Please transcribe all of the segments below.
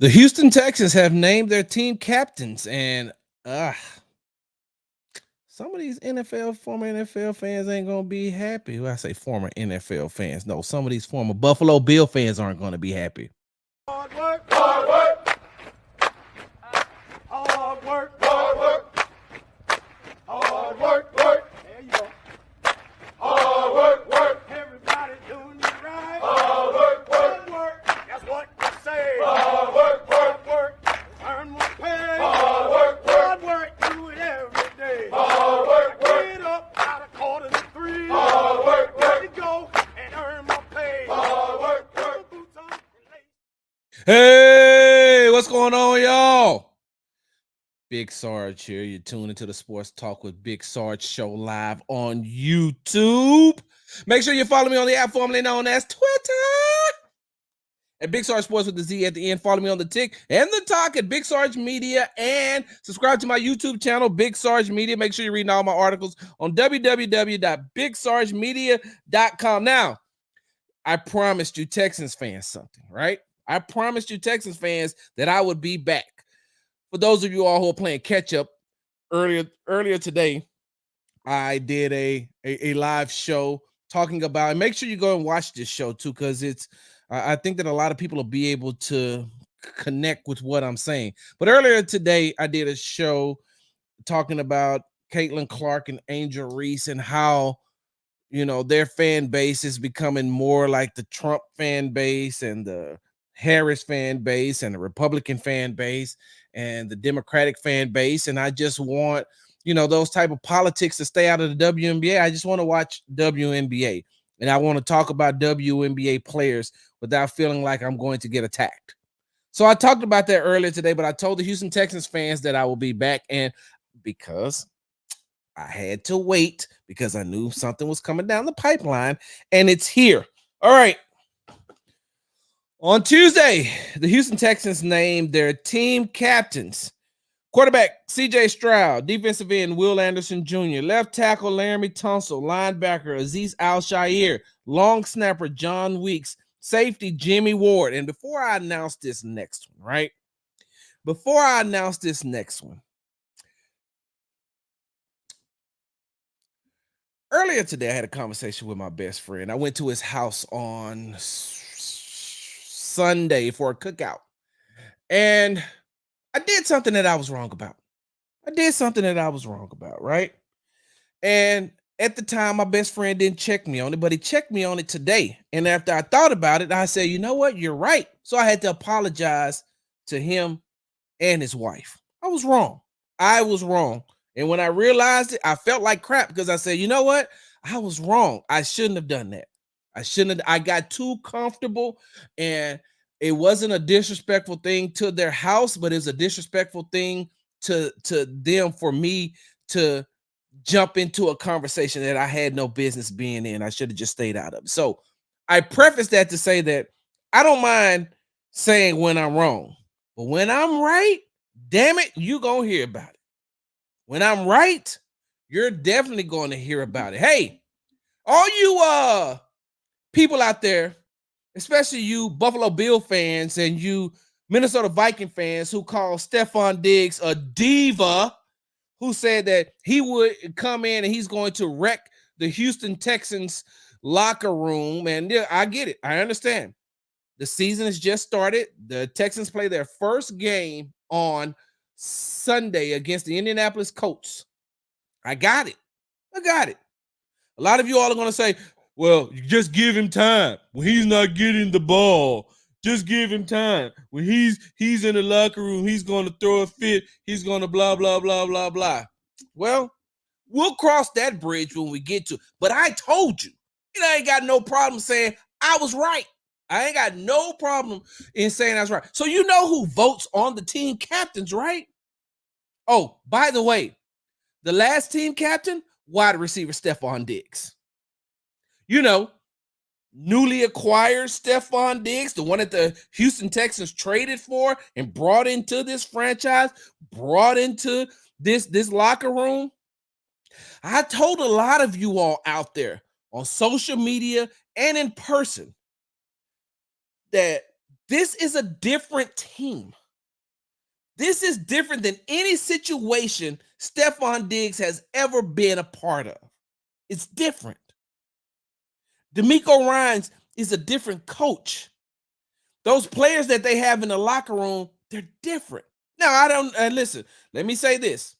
The Houston Texans have named their team captains, and some of these former NFL fans ain't gonna be happy. Well, I say former NFL fans. No, some of these former Buffalo Bill fans aren't gonna be happy. Hard work, hard work, hard work, hard work, hard work, work. There you go. Hard work, work. Everybody doing it right. Hard work, work, work. That's what you say. Hard work, work, work. Earn more pay. Hard work, work. Hard work. Do it every day. Hard work, work. Get up out of 2:45. Hard work, work. Let it go and earn more pay. Hard work, work. Boots on and lace. Hey, what's going on, y'all? Big Sarge here. You're tuning into the Sports Talk with Big Sarge show live on YouTube. Make sure you follow me on the app formerly known as Twitter at Big Sarge Sports with the Z at the end. Follow me on the Tick and the Talk at Big Sarge Media, and subscribe to my YouTube channel, Big Sarge Media. Make sure you're reading all my articles on www.bigsargemedia.com. Now, I promised you Texans fans something, right? I promised you Texans fans that I would be back. For those of you all who are playing catch up, earlier today, I did a live show talking about, and make sure you go and watch this show too, because I think that a lot of people will be able to connect with what I'm saying. But earlier today, I did a show talking about Caitlin Clark and Angel Reese and how, their fan base is becoming more like the Trump fan base and the Harris fan base and the Republican fan base and the Democratic fan base. And I just want, those type of politics to stay out of the WNBA. I just want to watch WNBA. And I want to talk about WNBA players without feeling like I'm going to get attacked. So I talked about that earlier today, but I told the Houston Texans fans that I will be back. And because I had to wait, because I knew something was coming down the pipeline, and it's here. All right. On Tuesday, the Houston Texans named their team captains. Quarterback C.J. Stroud, defensive end Will Anderson Jr., left tackle Laramie Tunsil, linebacker Azeez Al-Shaair, long snapper John Weeks, safety Jimmy Ward. And before I announce this next one, earlier today I had a conversation with my best friend. I went to his house on Sunday for a cookout, and I did something that I was wrong about. Right? And at the time, my best friend didn't check me on it, but he checked me on it today. And after I thought about it, I said, you know what? You're right. So I had to apologize to him and his wife. I was wrong. And when I realized it, I felt like crap, because I said, you know what? I was wrong. I shouldn't have done that. I got too comfortable, and it wasn't a disrespectful thing to their house, but it's a disrespectful thing to them for me to jump into a conversation that I had no business being in. I should have just stayed out of it. So I preface that to say that I don't mind saying when I'm wrong, but when I'm right, damn it, you gonna hear about it. When I'm right, you're definitely going to hear about it. Hey, all you people out there, especially you Buffalo Bill fans and you Minnesota Viking fans who call Stephon Diggs a diva, who said that he would come in and he's going to wreck the Houston Texans locker room. And yeah, I get it. I understand. The season has just started. The Texans play their first game on Sunday against the Indianapolis Colts. I got it. A lot of you all are going to say, well, just give him time. When he's not getting the ball, just give him time. When he's in the locker room, he's going to throw a fit. He's going to blah, blah, blah, blah, blah. Well, we'll cross that bridge when we get to it. But I told you, I ain't got no problem saying I was right. I ain't got no problem in saying I was right. So you know who votes on the team captains, right? Oh, by the way, the last team captain, wide receiver Stephon Diggs. Newly acquired Stephon Diggs, the one that the Houston Texans traded for and brought into this franchise, brought into this locker room. I told a lot of you all out there on social media and in person that This is a different team. This is different than any situation Stephon Diggs has ever been a part of. It's different. DeMeco Ryans is a different coach. Those players that they have in the locker room, they're different. Now, I don't, listen, let me say this.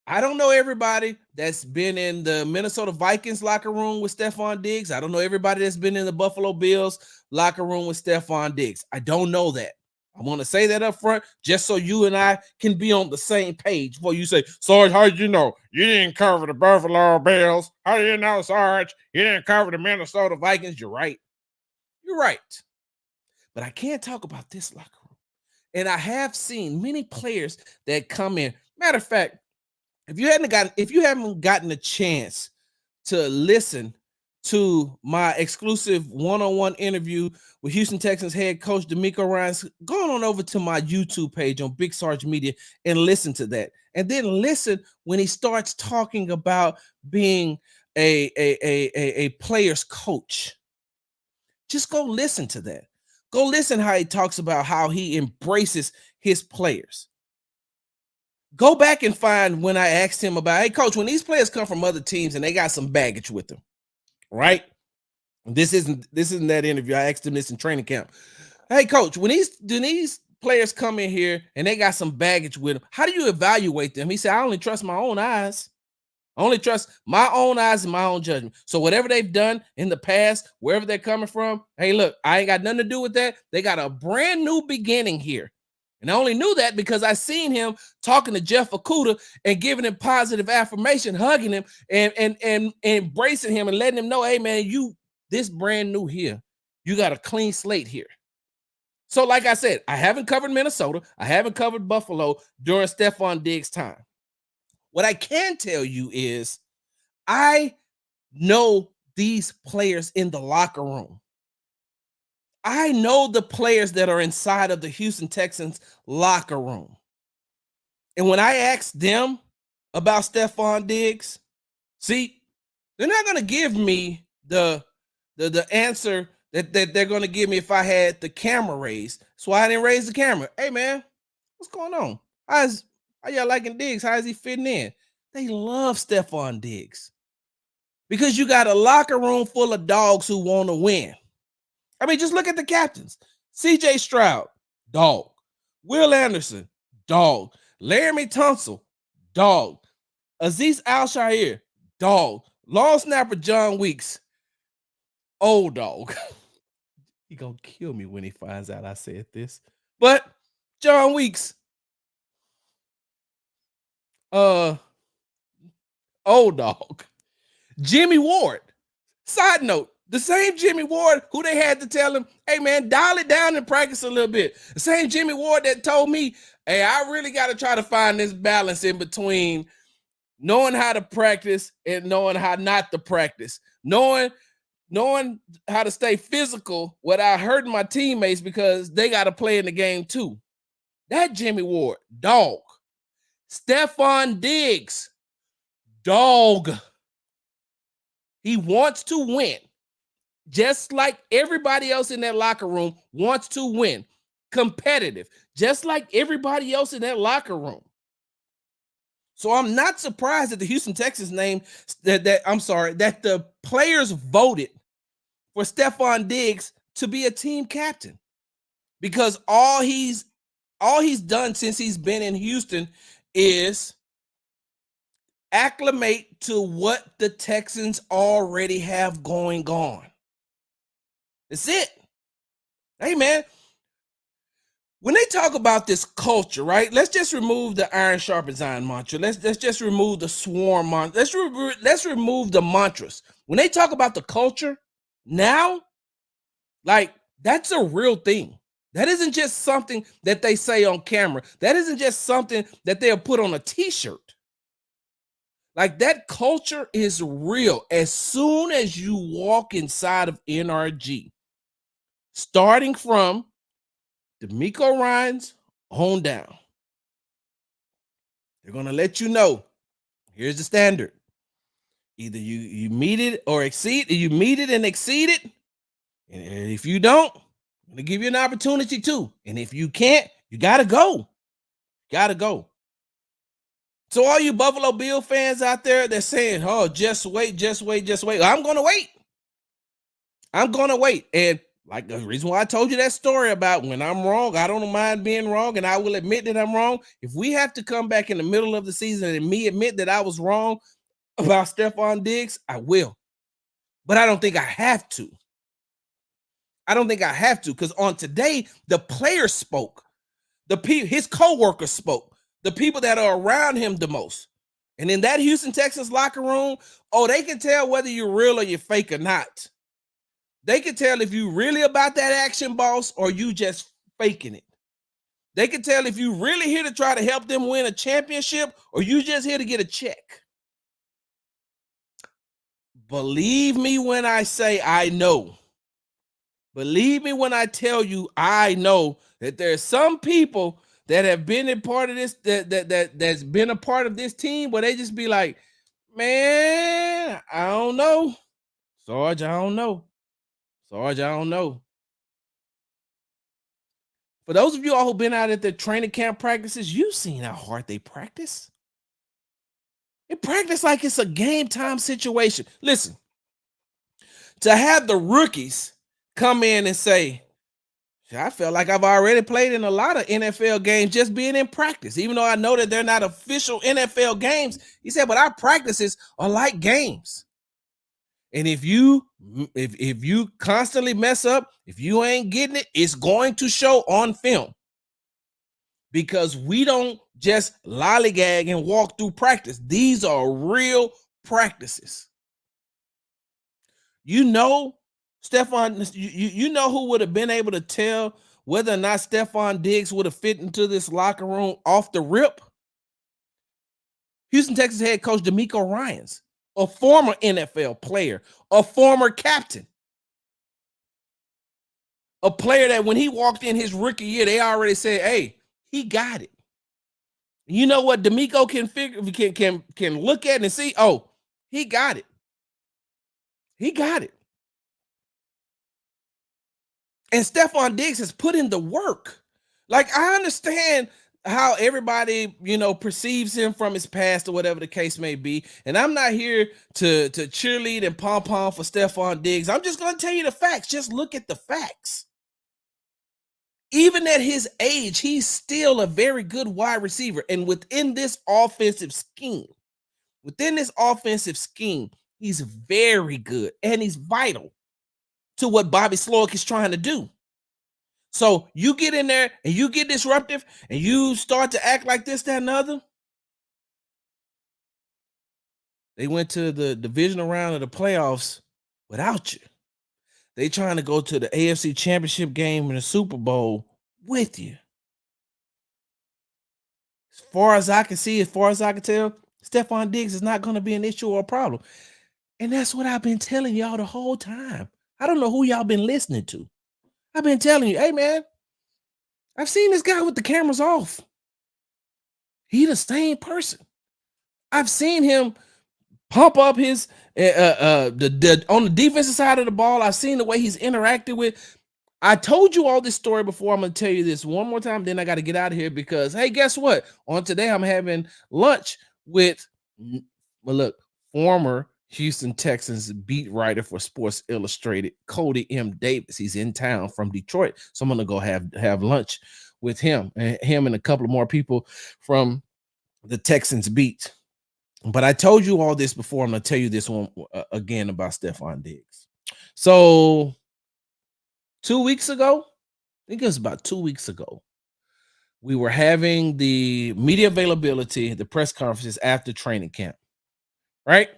I don't know everybody that's been in the Minnesota Vikings locker room with Stephon Diggs. I don't know everybody that's been in the Buffalo Bills locker room with Stephon Diggs. I don't know that. I want to say that up front just so you and I can be on the same page before you say, Sarge, how did you know? You didn't cover the Buffalo Bills. How do you know, Sarge? You didn't cover the Minnesota Vikings. You're right. You're right. But I can't talk about this locker room. And I have seen many players that come in. Matter of fact, if you haven't gotten a chance to listen to my exclusive one-on-one interview with Houston Texans head coach DeMeco Ryans, go on over to my YouTube page on Big Sarge Media and listen to that. And then listen when he starts talking about being a player's coach. Just go listen to that. Go listen how he talks about how he embraces his players. Go back and find when I asked him about, hey, coach, when these players come from other teams and they got some baggage with them, right? This isn't that interview. I asked him this in training camp. Hey, coach, when these players come in here and they got some baggage with them, how do you evaluate them? He said, I only trust my own eyes. I only trust my own eyes and my own judgment. So whatever they've done in the past, wherever they're coming from, hey, look, I ain't got nothing to do with that. They got a brand new beginning here. And I only knew that because I seen him talking to Jeff Okudah and giving him positive affirmation, hugging him and embracing him and letting him know, hey, man, this brand new here. You got a clean slate here. So like I said, I haven't covered Minnesota. I haven't covered Buffalo during Stephon Diggs' time. What I can tell you is I know these players in the locker room. I know the players that are inside of the Houston Texans locker room. And when I asked them about Stephon Diggs, see, they're not going to give me the answer that they're going to give me if I had the camera raised. That's why I didn't raise the camera. Hey, man, what's going on? How y'all liking Diggs? How is he fitting in? They love Stephon Diggs because you got a locker room full of dogs who want to win. I mean, just look at the captains. C.J. Stroud, dog. Will Anderson, dog. Laramie Tunsil, dog. Azeez Al-Shaair, dog. Long snapper John Weeks, old dog. He gonna kill me when he finds out I said this. But John Weeks, old dog. Jimmy Ward. Side note, the same Jimmy Ward who they had to tell him, hey, man, dial it down and practice a little bit. The same Jimmy Ward that told me, hey, I really got to try to find this balance in between knowing how to practice and knowing how not to practice. Knowing how to stay physical without hurting my teammates because they got to play in the game too. That Jimmy Ward, dog. Stephon Diggs, dog. He wants to win. Just like everybody else in that locker room wants to win. Competitive. Just like everybody else in that locker room. So I'm not surprised that the Houston Texans that the players voted for Stephon Diggs to be a team captain. Because all he's done since he's been in Houston is acclimate to what the Texans already have going on. That's it. Hey, man, when they talk about this culture, right? Let's just remove the iron sharpens iron mantra. Let's just remove the swarm mantra. Let's remove the mantras. When they talk about the culture now, like, that's a real thing. That isn't just something that they say on camera. That isn't just something that they'll put on a t-shirt. Like, that culture is real. As soon as you walk inside of NRG, starting from DeMeco Ryans on down, they're going to let you know, here's the standard. Either you meet it or exceed, you meet it and exceed it. And if you don't, I'm gonna give you an opportunity too. And if you can't, you gotta go. Gotta go. So all you Buffalo Bill fans out there that's saying, oh, just wait, just wait, just wait. I'm gonna wait. I'm gonna wait. And like the reason why I told you that story about when I'm wrong, I don't mind being wrong, and I will admit that I'm wrong. If we have to come back in the middle of the season and me admit that I was wrong about Stephon Diggs, I will. But I don't think I have to. I don't think I have to, because on today, the players spoke. His co-workers spoke. The people that are around him the most. And in that Houston Texans locker room, oh, they can tell whether you're real or you're fake or not. They can tell if you really about that action, boss, or you just faking it. They can tell if you really here to try to help them win a championship or you just here to get a check. Believe me when I say I know. Believe me when I tell you I know that there's some people that have been a part of this, that's been a part of this team, where they just be like, man, I don't know. Sarge, I don't know. Sarge, I don't know. For those of you all who've been out at the training camp practices, you've seen how hard they practice. They practice like it's a game time situation. Listen, to have the rookies come in and say, I felt like I've already played in a lot of NFL games just being in practice, even though I know that they're not official NFL games. He said, but our practices are like games. And if you constantly mess up, if you ain't getting it, it's going to show on film. Because we don't just lollygag and walk through practice. These are real practices. You know, Stephon, you know who would have been able to tell whether or not Stephon Diggs would have fit into this locker room off the rip? Houston Texans head coach DeMeco Ryans, a former NFL player, a former captain, a player that when he walked in his rookie year, they already said, hey, he got it. You know what DeMeco can look at and see, oh, he got it. He got it. And Stephon Diggs has put in the work. Like, I understand how everybody, perceives him from his past or whatever the case may be. And I'm not here to cheerlead and pom-pom for Stephon Diggs. I'm just going to tell you the facts. Just look at the facts. Even at his age, he's still a very good wide receiver. And within this offensive scheme, he's very good. And he's vital to what Bobby Slowick is trying to do. So you get in there and you get disruptive and you start to act like this, that, and the other. They went to the divisional round of the playoffs without you. They trying to go to the AFC Championship game in the Super Bowl with you. As far as I can see, as far as I can tell, Stephon Diggs is not going to be an issue or a problem. And that's what I've been telling y'all the whole time. I don't know who y'all been listening to. I've been telling you, hey, man, I've seen this guy with the cameras off. He the same person. I've seen him pump up his on the defensive side of the ball. I've seen the way he's interacted with. I told you all this story before. I'm going to tell you this one more time. Then I got to get out of here because, hey, guess what? On today, I'm having lunch with, former Houston Texans beat writer for Sports Illustrated, Cody M. Davis. He's in town from Detroit. So I'm going to go have lunch with him and a couple of more people from the Texans beat. But I told you all this before. I'm going to tell you this one again about Stephon Diggs. So 2 weeks ago, I think it was about 2 weeks ago, we were having the media availability, the press conferences after training camp, right?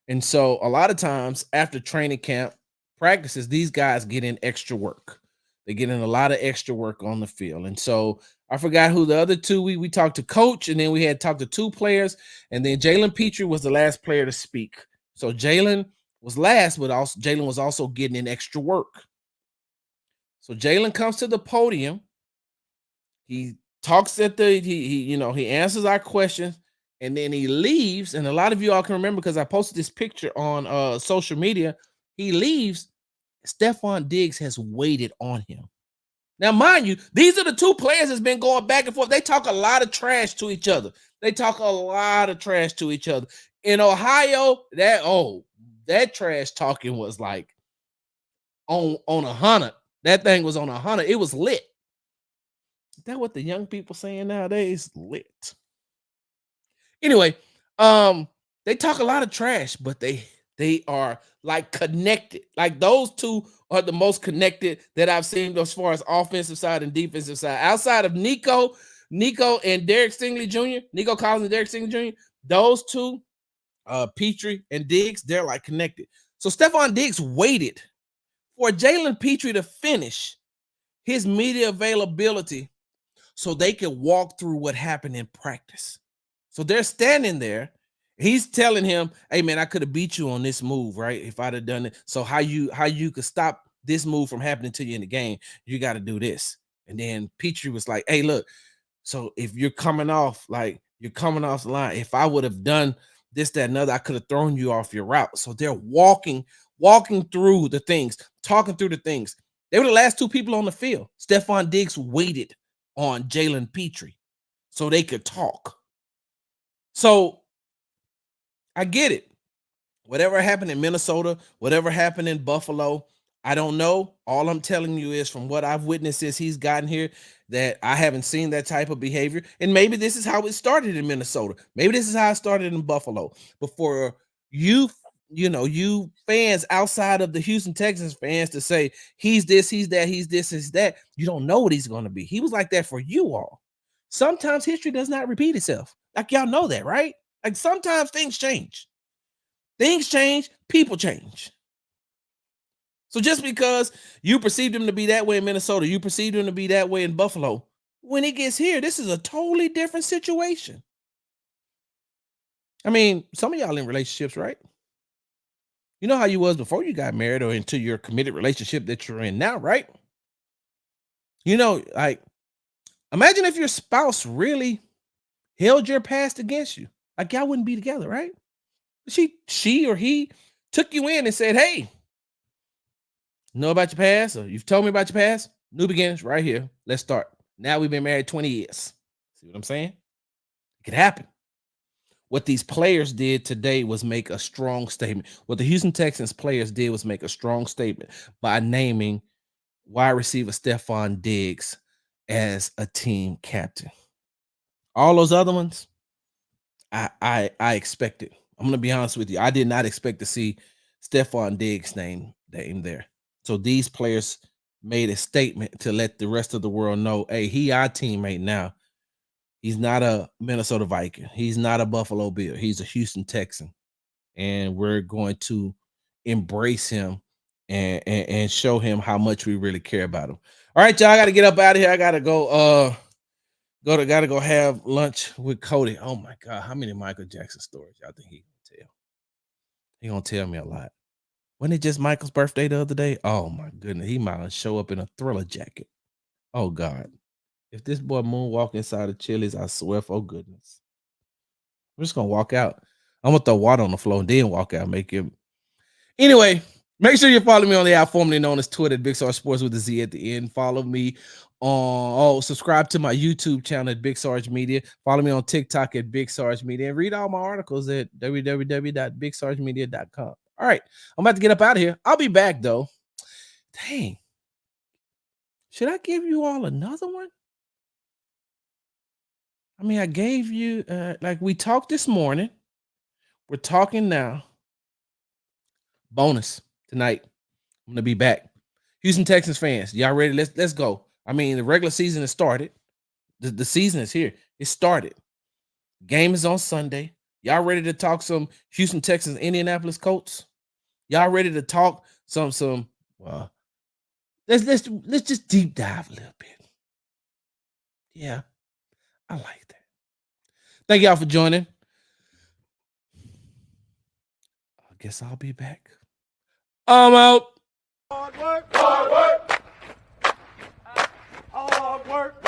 And so a lot of times after training camp practices, these guys get in extra work. They get in a lot of extra work on the field. And so I forgot who the other two, we talked to coach, and then we had talked to two players, and then Jalen Petrie was the last player to speak. So Jalen was last, but also Jalen was also getting in extra work. So Jalen comes to the podium. He talks he answers our questions, and then he leaves. And a lot of you all can remember because I posted this picture on social media. He leaves. Stephon Diggs has waited on him. Now, mind you, these are the two players that's been going back and forth. They talk a lot of trash to each other. In Ohio, that trash talking was like on 100. That thing was on 100. It was lit. Is that what the young people saying nowadays? Lit. Anyway, they talk a lot of trash, but they are like connected. Like those two are the most connected that I've seen as far as offensive side and defensive side. Outside of Nico and Derek Stingley Jr., Nico Collins and Derek Stingley Jr., those two, Petrie and Diggs, they're like connected. So Stephon Diggs waited for Jalen Petrie to finish his media availability so they could walk through what happened in practice. So they're standing there. He's telling him, "Hey man, I could have beat you on this move, right? If I'd have done it. So how you could stop this move from happening to you in the game, you got to do this." And then Petrie was like, "Hey, look, so if you're coming off the line, if I would have done this, that, and other, I could have thrown you off your route." So they're walking through the things, talking through the things. They were the last two people on the field. Stephon Diggs waited on Jalen Petrie so they could talk. So I get it. Whatever happened in Minnesota, whatever happened in Buffalo, I don't know. All I'm telling you is from what I've witnessed since he's gotten here, that I haven't seen that type of behavior. And maybe this is how it started in Minnesota. Maybe this is how it started in Buffalo. But for you fans outside of the Houston Texans fans to say he's this, he's that, he's this, he's that, you don't know what he's going to be. He was like that for you all. Sometimes history does not repeat itself. Like y'all know that, right? Like sometimes things change. Things change, people change. So just because you perceived him to be that way in Minnesota, you perceived him to be that way in Buffalo, when he gets here, this is a totally different situation. I mean, some of y'all in relationships, right? You know how you was before you got married or into your committed relationship that you're in now, right? You know, like, imagine if your spouse really held your past against you. Like y'all wouldn't be together, right? She or he took you in and said, "Hey, know about your past, or you've told me about your past. New beginnings right here. Let's start." Now we've been married 20 years. See what I'm saying? It could happen. What these players did today was make a strong statement. What the Houston Texans players did was make a strong statement by naming wide receiver Stephon Diggs as a team captain. All those other ones, I expected. I'm gonna be honest with you. I did not expect to see Stephon Diggs name there. So these players made a statement to let the rest of the world know, hey, he our teammate now. He's not a Minnesota Viking. He's not a Buffalo Bill. He's a Houston Texan. And we're going to embrace him and show him how much we really care about him. All right, y'all. I got to get up out of here. I gotta go gotta go have lunch with Cody. Oh my God, how many Michael Jackson stories y'all think he gonna tell? He gonna tell me a lot. Wasn't it just Michael's birthday the other day? Oh my goodness, he might show up in a Thriller jacket. Oh God, if this boy moonwalk inside of Chili's, I swear for goodness, I'm just gonna walk out. I'm gonna throw water on the floor and then walk out. Make him. Anyway, make sure you follow me on the app formerly known as Twitter at Big Sarge Sports with a Z at the end. Follow me on subscribe to my YouTube channel at Big Sarge Media. Follow me on TikTok at Big Sarge Media and read all my articles at www.bigsargemedia.com. All right, I'm about to get up out of here. I'll be back though. Dang. Should I give you all another one? I mean, I gave you like we talked this morning. We're talking now. Bonus tonight. I'm gonna be back. Houston Texans fans, y'all ready? Let's go. I mean, the regular season has started. The season is here. It started. Game is on Sunday. Y'all ready to talk some Houston Texans, Indianapolis Colts? Y'all ready to talk some let's just deep dive a little bit. Yeah, I like that. Thank y'all for joining. I guess I'll be back. I'm out. Hard work. Hard work. Hard work.